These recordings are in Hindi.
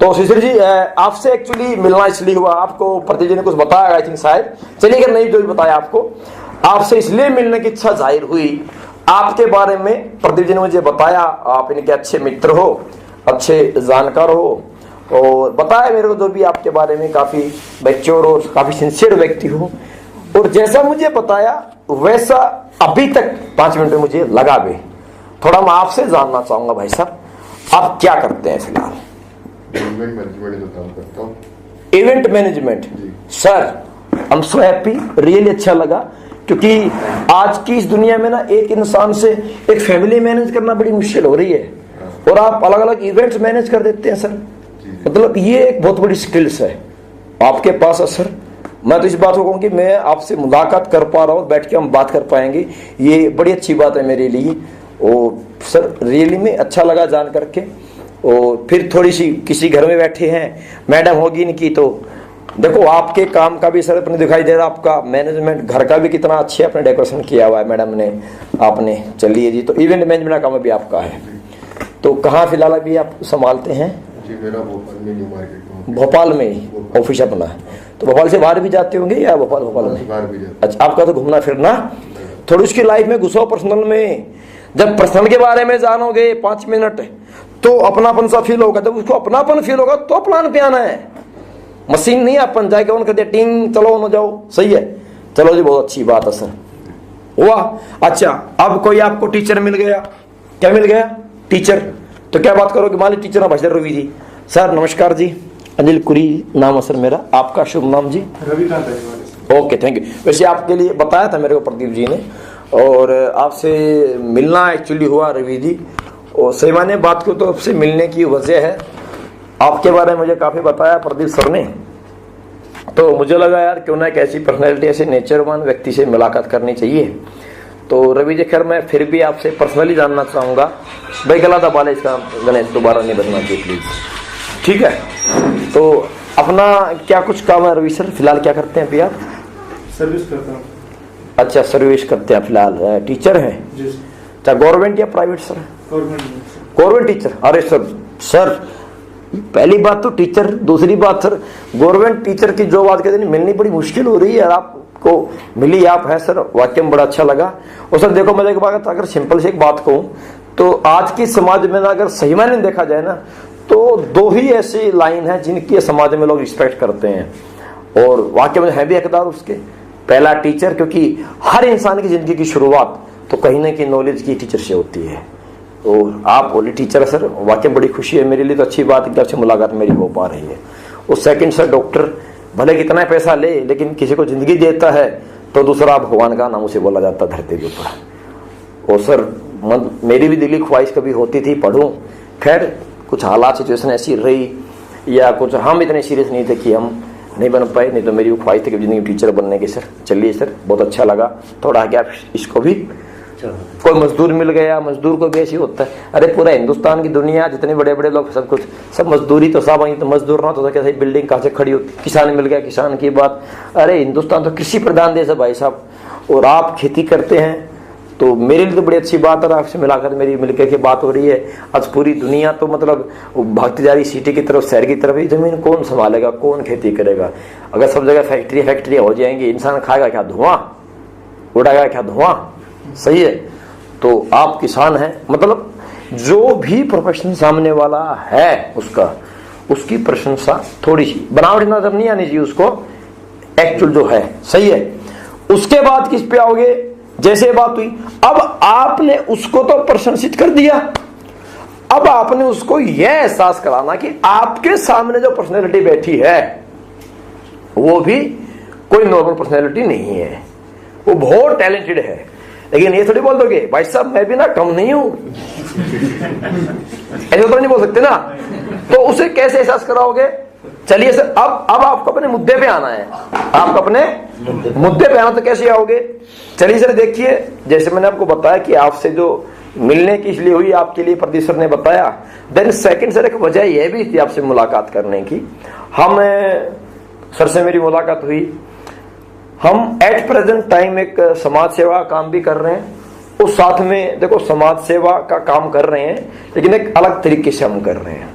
तो शिशिर जी आपसे एक्चुअली मिलना इसलिए हुआ, आपको प्रदीप जी ने कुछ बताया आई थिंक शायद, चलिए अगर नहीं जो भी बताया आपको, आपसे इसलिए मिलने की इच्छा जाहिर हुई। आपके बारे में प्रदीप जी ने मुझे बताया, आप इनके अच्छे मित्र हो, अच्छे जानकार हो, और बताया मेरे को जो भी आपके बारे में, काफी मैच्योर और काफी सिंसियर व्यक्ति हो। और जैसा मुझे बताया वैसा अभी तक 5 मिनट में मुझे लगा भी। थोड़ा मैं आपसे जानना चाहूंगा भाई साहब, आप क्या करते हैं फिलहाल? इवेंट मैनेजमेंट का काम करता हूँ। Event management. Sir I am so happy, really अच्छा लगा, क्योंकि आज की इस दुनिया में ना एक इंसान से एक फैमिली मैनेज करना बड़ी मुश्किल हो रही है, और आप अलग अलग इवेंट्स मैनेज कर देते हैं सर। मतलब ये एक बहुत बड़ी स्किल्स है आपके पास है सर। मैं तो इस बात को कहूँ कि मैं आपसे मुलाकात कर पा रहा हूँ, बैठ के हम बात कर पाएंगे, ये बड़ी अच्छी बात है मेरे लिए। और सर रियली में अच्छा लगा जान करके। और फिर थोड़ी सी किसी घर में बैठे हैं, मैडम होगी इनकी, तो देखो आपके काम का भी सर अपने दिखाई दे रहा, आपका मैनेजमेंट घर का भी कितना अच्छे आपने डेकोरेशन किया हुआ है मैडम ने, आपने। चलिए जी, तो इवेंट मैनेजमेंट का काम भी आपका है। तो कहाँ फिलहाल अभी आप संभालते हैं? जी मेरा भोपाल में न्यू मार्केट में। भोपाल में ही ऑफिस अपना है? तो भोपाल से बाहर भी जाते होंगे या भोपाल में? बाहर भी जाते। अच्छा, आपका तो घूमना फिरना। थोड़ी उसकी लाइफ में घुसो पर्सनल में। जब पर्सनल के बारे में जानोगे 5 मिनट, तो अपनापन सा फील होगा। जब उसको अपनापन फील होगा तो प्लान पे आना है। मशीन नहीं अपन जाके ऑन कर दिया टिंग चलो न जाओ, सही है। चलो जी, बहुत अच्छी बात है सर, हुआ। अच्छा, अब कोई आपको टीचर मिल गया, क्या मिल गया? टीचर। तो क्या बात करोगे? मान ली टीचर भाषण रवि जी। सर नमस्कार जी, अनिल कुरी नाम है सर मेरा, आपका शुभ नाम जी? रविकांत। Okay, thank you. वैसे आपके लिए बताया था मेरे को प्रदीप जी ने, और आपसे मिलना एक्चुअली हुआ रवि जी। और सही माने बात को, तो आपसे मिलने की वजह है आपके बारे में मुझे काफ़ी बताया प्रदीप सर ने। तो मुझे लगा यार क्यों ना एक ऐसी पर्सनैलिटी, ऐसे नेचरवान व्यक्ति से मुलाकात करनी चाहिए। तो रवि जी, खैर मैं फिर भी आपसे पर्सनली जानना चाहूँगा। भाई गला दबा ले इसका, गणेश दोबारा नहीं बदलना चाहिए प्लीज़, ठीक है? तो अपना क्या कुछ काम है रवि सर? फिलहाल क्या करते हैं अभी आप? सर्विस करता हूँ। अच्छा, सर्विस करते हैं फिलहाल। टीचर हैं? अच्छा, गवर्नमेंट या प्राइवेट सर? Government teacher. अरे सर पहली बात तो टीचर, दूसरी बात सर गवर्नमेंट टीचर की जो बात कहते हैं मिलनी बड़ी मुश्किल हो रही है, आपको मिली आप है सर, वाकई में बड़ा अच्छा लगा। और सर देखो, मैं एक बात अगर सिंपल से एक बात कहूँ, तो आज की समाज में ना अगर सही मायने देखा जाए ना, तो 2 ही ऐसी लाइन है जिनकी समाज में लोग रिस्पेक्ट करते हैं, और वाकई में है भी हकदार उसके। पहला टीचर, क्योंकि हर इंसान की जिंदगी की शुरुआत तो कहीं ना कहीं नॉलेज की टीचर से होती है। और आप बोले टीचर है सर, वाकई बड़ी खुशी है मेरे लिए, तो अच्छी बात है कि आपसे मुलाकात मेरी हो पा रही है। और सेकंड सर डॉक्टर, भले कितना पैसा ले लेकिन किसी को जिंदगी देता है तो दूसरा भगवान का नाम उसे बोला जाता है धरती के ऊपर। और सर मेरी भी दिली ख्वाहिश कभी होती थी पढ़ूं, खैर कुछ हालात सिचुएशन ऐसी रही, या कुछ हम इतने सीरियस नहीं थे कि हम नहीं बन पाए, नहीं तो मेरी वो ख्वाहिश थी कि जिंदगी टीचर बनने की सर। चलिए सर, बहुत अच्छा लगा। थोड़ा आगे आप इसको भी, कोई मजदूर मिल गया, मजदूर को भी ऐसी होता है। अरे पूरा हिंदुस्तान की दुनिया, जितने बड़े बड़े लोग सब कुछ सब मजदूरी, तो सब तो मजदूर ना तो कैसे बिल्डिंग कहाँ से खड़ी होती। किसान मिल गया, किसान की बात। अरे हिंदुस्तान तो कृषि प्रधान देश है भाई साहब, और आप खेती करते हैं, तो मेरे लिए तो बड़ी अच्छी बात है। आपसे मिलाकर मेरी मिलकर के बात हो रही है। आज पूरी दुनिया तो मतलब भागती जा रही सिटी की तरफ, शहर की तरफ। ये जमीन कौन संभालेगा, कौन खेती करेगा? अगर सब जगह फैक्ट्री हो जाएंगी, इंसान खाएगा क्या धुआं, उड़ाएगा क्या धुआं, सही है? तो आप किसान हैं, मतलब जो भी प्रोफेशन सामने वाला है उसकी प्रशंसा थोड़ी सी बनावटी नजर नहीं आनी चाहिए उसको, एक्चुअल जो है, सही है? उसके बाद किस पे आओगे? जैसे बात हुई, अब आपने उसको तो प्रशंसित कर दिया, अब आपने उसको यह एहसास कराना कि आपके सामने जो पर्सनैलिटी बैठी है वो भी कोई नॉर्मल पर्सनैलिटी नहीं है, वो बहुत टैलेंटेड है। लेकिन ये थोड़ी बोल दोगे भाई साहब मैं भी ना कम नहीं हूं, ऐसे तो नहीं बोल सकते ना। तो उसे कैसे एहसास कराओगे? चलिए सर, अब आपको अपने मुद्दे पे आना है। आपको अपने मुद्दे पे आना, तो कैसे आओगे? चलिए सर देखिए, जैसे मैंने आपको बताया कि आपसे जो मिलने की इसलिए हुई, आपके लिए प्रदीप सर ने बताया। देन सेकंड सर, एक वजह यह भी थी आपसे मुलाकात करने की। हम सर से मेरी मुलाकात हुई, हम एट प्रेजेंट टाइम एक समाज सेवा काम भी कर रहे हैं, उस साथ में देखो समाज सेवा का काम कर रहे हैं लेकिन एक अलग तरीके से हम कर रहे हैं।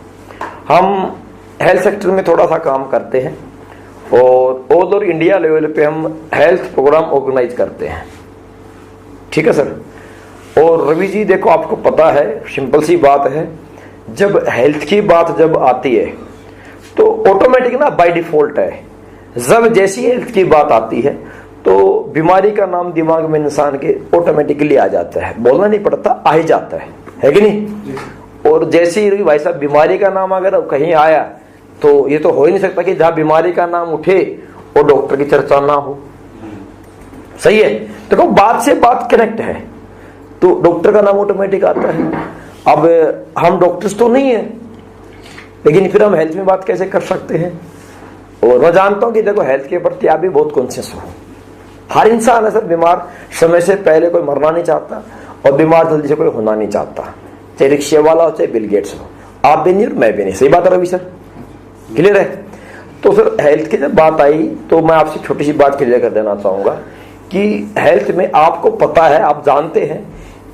हम हेल्थ सेक्टर में थोड़ा सा काम करते हैं और ऑल ओवर इंडिया लेवल पे हम हेल्थ प्रोग्राम ऑर्गेनाइज करते हैं, ठीक है सर। और रवि जी देखो, आपको पता है, सिंपल सी बात है, जब हेल्थ की बात जब आती है तो ऑटोमेटिक ना बाय डिफॉल्ट है, जब जैसी हेल्थ की बात आती है तो बीमारी का नाम दिमाग में इंसान के ऑटोमेटिकली आ जाता है, बोलना नहीं पड़ता, आ ही जाता है कि नहीं। और जैसे ही भाई साहब बीमारी का नाम अगर कहीं आया तो ये तो हो ही नहीं सकता कि जहां बीमारी का नाम उठे और डॉक्टर की चर्चा ना हो, सही है। देखो बात से बात कनेक्ट है तो डॉक्टर का नाम ऑटोमेटिक आता है। अब हम डॉक्टर्स तो नहीं है, लेकिन फिर हम हेल्थ में बात कैसे कर सकते हैं। और मैं जानता हूं कि देखो हेल्थ के प्रति आप भी बहुत कॉन्शियस हो। हर इंसान है सर बीमार, समय से पहले कोई मरना नहीं चाहता और बीमार जल्दी से कोई होना नहीं चाहता, चाहे रिक्शे वाला हो चाहे बिल गेट्स हो। आप भी नहीं और मैं भी नहीं, सही बात है रवि सर, क्लियर है। तो सर हेल्थ की जब बात आई तो मैं आपसे छोटी सी बात क्लियर कर देना चाहूंगा कि हेल्थ में आपको पता है, आप जानते हैं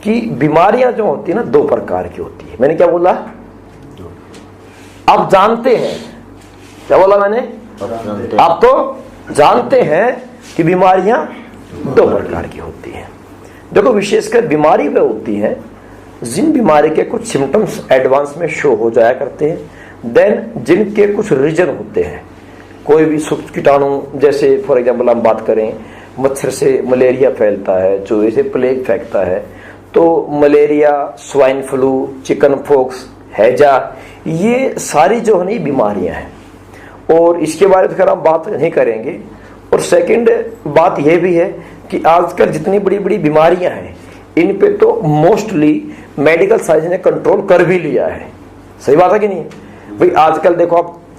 कि बीमारियां जो होती है ना दो प्रकार की होती है। मैंने क्या बोला, आप जानते हैं, क्या बोला मैंने, आप तो जानते हैं कि बीमारियां दो प्रकार की होती हैं। देखो विशेषकर बीमारी वे होती है जिन बीमारी के कुछ सिम्टम्स एडवांस में शो हो जाया करते हैं, देन जिनके कुछ रीजन होते हैं। कोई भी सूक्ष्म कीटाणु, जैसे फॉर एग्जाम्पल हम बात करें, मच्छर से मलेरिया फैलता है, चूहे से प्लेग फेंकता है, तो malaria, swine flu, chicken pox, हैजा, ये सारी जो है ना बीमारियां हैं और इसके बारे में अगर हम बात नहीं करेंगे। और सेकंड बात यह भी है कि आजकल जितनी बड़ी बड़ी बीमारियां हैं इन पे तो मोस्टली मेडिकल साइंस ने कंट्रोल कर भी लिया है, सही बात है कि नहीं भाई। आजकल देखो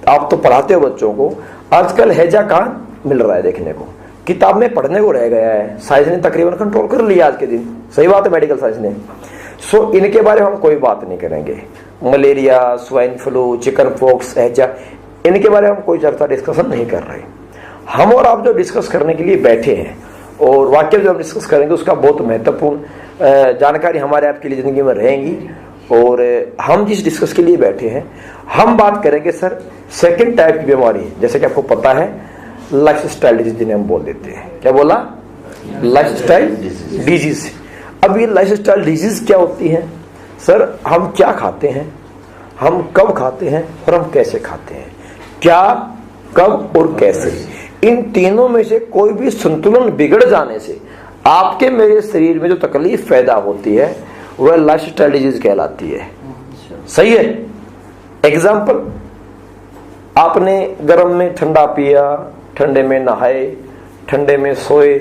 आप तो पढ़ाते हो बच्चों को, आजकल हैजा कहाँ मिल रहा है देखने को, किताब में पढ़ने को रह गया है, साइंस ने तकरीबन कंट्रोल कर लिया आज के दिन, सही बात है, मेडिकल साइंस ने। सो इनके बारे में हम कोई बात नहीं करेंगे। Malaria, swine flu, chicken pox, हैजा, इनके बारे में हम कोई चर्चा डिस्कशन नहीं कर रहे। हम और आप जो डिस्कस करने के लिए बैठे हैं और वाक्य जो हम डिस्कस करेंगे उसका बहुत महत्वपूर्ण जानकारी हमारे आपके लिए जिंदगी में रहेंगी। और हम जिस डिस्कस के लिए बैठे हैं हम बात करेंगे सर सेकंड टाइप की बीमारी, जैसे कि आपको पता है लाइफ स्टाइल डिजीज जिन्हें हम बोल देते हैं। क्या बोला, लाइफ स्टाइल डिजीज। अब ये लाइफ स्टाइल डिजीज क्या होती है सर, हम क्या खाते हैं, हम कब खाते हैं और हम कैसे खाते हैं, क्या, कब और कैसे, इन तीनों में से कोई भी संतुलन बिगड़ जाने से आपके मेरे शरीर में जो तकलीफ पैदा होती है वह लाइफ स्टाइल डिजीज कहलाती है, सही है। एग्जाम्पल, आपने गर्म में ठंडा पिया, ठंडे में नहाए, ठंडे में सोए,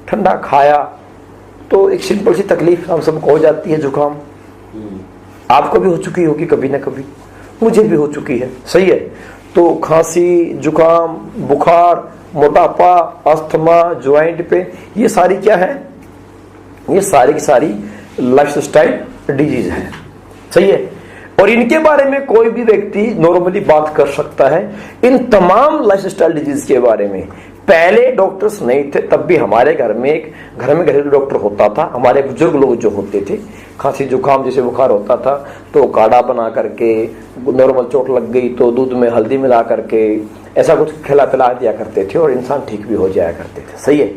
ठंडा खाया, तो एक सिंपल सी तकलीफ हम सबको हो जाती है, जुकाम। आपको भी हो चुकी होगी कभी ना कभी, मुझे भी हो चुकी है, सही है। तो खांसी, जुकाम, बुखार, मोटापा, अस्थमा, ज्वाइंट पे, ये सारी क्या है, ये सारी की सारी लाइफ स्टाइल डिजीज है, सही है। और इनके बारे में कोई भी व्यक्ति नॉर्मली बात कर सकता है। इन तमाम लाइफ स्टाइल डिजीज के बारे में पहले डॉक्टर्स नहीं थे, तब भी हमारे घर में घरेलू डॉक्टर होता था। हमारे बुजुर्ग लोग जो होते थे, खांसी जुकाम जैसे बुखार होता था तो काढ़ा बना करके, नॉर्मल चोट लग गई तो दूध में हल्दी मिला करके ऐसा कुछ खिला पिला दिया करते थे और इंसान ठीक भी हो जाया करते थे, सही है।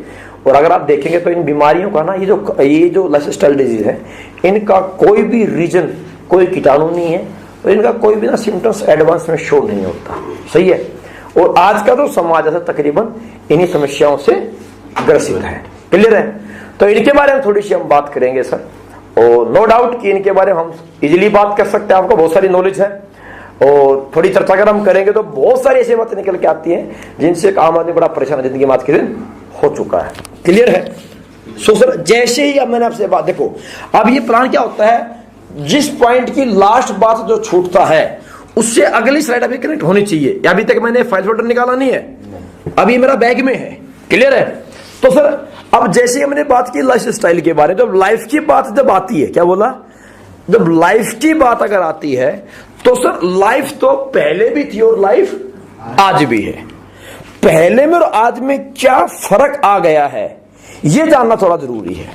और अगर आप देखेंगे तो इन बीमारियों का ना ये जो लाइफ स्टाइल डिजीज है, इनका कोई भी रीजन, कोई कीटाणु नहीं है और इनका कोई भी ना सिम्टम्स एडवांस में शो नहीं होता, सही है। और आज का तो समाज ऐसा तकरीबन इन्हीं समस्याओं से ग्रसित है, क्लियर है। तो इनके बारे में थोड़ी सी हम बात करेंगे सर, और नो डाउट कि इनके बारे में हम इजीली बात कर सकते हैं, आपको बहुत सारी नॉलेज है। और थोड़ी चर्चा अगर हम करेंगे तो बहुत सारी ऐसी बातें निकल के आती हैं जिनसे एक आम आदमी बड़ा परेशान जिंदगी में आज के दिन हो चुका है, क्लियर है। सो सर जैसे ही अब मैंने आपसे बात, देखो अब ये प्लान क्या होता है, जिस पॉइंट की लास्ट बात जो छूटता है उससे अगली स्लाइड अभी कनेक्ट होनी चाहिए। अभी तक मैंने फाइल फोल्डर निकाला नहीं है, अभी मेरा बैग में है, क्लियर है। तो सर अब जैसे हमने बात की लाइफ स्टाइल के बारे में, जब लाइफ की बात जब आती है, क्या बोला, जब लाइफ की बात अगर आती है तो सर लाइफ तो पहले भी थी और लाइफ आज भी है। पहले में और आज में क्या फर्क आ गया है ये जानना थोड़ा जरूरी है।